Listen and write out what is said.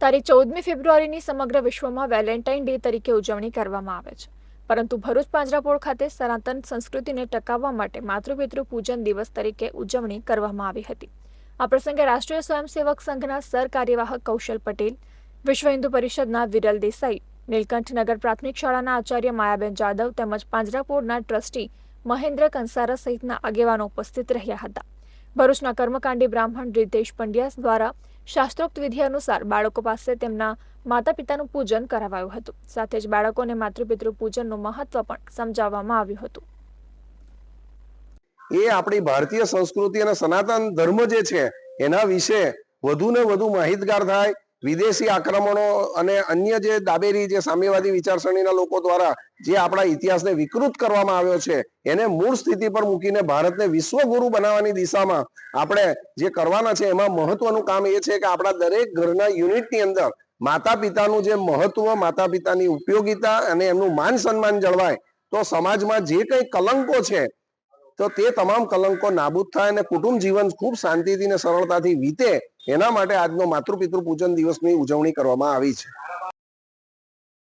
તારીખ 14મી ફેબ્રુઆરીની સમગ્ર વિશ્વમાં વેલેન્ટાઇન ડે તરીકે ઉજવણી કરવામાં આવે છે, પરંતુ ભરૂચ પાંજરાપોળ ખાતે સનાતન સંસ્કૃતિને ટકાવવા માટે માતૃપિતૃ પૂજન દિવસ તરીકે ઉજવણી કરવામાં આવી હતી। આ પ્રસંગે રાષ્ટ્રીય સ્વયંસેવક સંઘના સર કાર્યવાહક કૌશલ પટેલ, વિશ્વ હિન્દુ પરિષદના વિરલ દેસાઈ, નીલકંઠનગર પ્રાથમિક શાળાના આચાર્ય માયાબેન જાદવ તેમજ પાંજરાપોળના ટ્રસ્ટી મહેન્દ્ર કંસારા સહિતના આગેવાનો ઉપસ્થિત રહ્યા હતા। ભરૂચના કર્મકાંડી બ્રાહ્મણ રીતેશ પંડ્યા દ્વારા શાસ્ત્રોક્ત વિધિ અનુસાર બાળકો પાસે તેમના માતા પિતાનું પૂજન કરાવાયું હતું। સાથે જ બાળકોને માતૃપિતૃ પૂજનનું મહત્વ પણ સમજાવવામાં આવ્યું હતું। એ આપણી ભારતીય સંસ્કૃતિ અને સનાતન ધર્મ જે છે એના વિશે વધુ ને વધુ માહિતગાર થાય। વિદેશી આક્રમણો અને અન્ય જે દાબેરી જે સામ્યવાદી વિચારસરણીના લોકો દ્વારા જે આપણા ઇતિહાસને વિકૃત કરવામાં આવ્યો છે એને મૂળ સ્થિતિ પર મૂકીને ભારતને વિશ્વગુરુ બનાવવાની દિશામાં આપણે જે કરવાના છે એમાં મહત્વનું કામ એ છે કે આપણા દરેક ઘરના યુનિટની અંદર માતા પિતાનું જે મહત્વ, માતા પિતાની ઉપયોગિતા અને એમનું માન સન્માન જળવાય તો સમાજમાં જે કંઈ કલંકો છે તો તે તમામ કલંકો નાબૂદ થાય અને કુટુંબ જીવન ખૂબ શાંતિથી અને સરળતાથી વીતે એના માટે આજનો માતૃપિતૃ પૂજન દિવસની ઉજવણી કરવામાં આવી છે।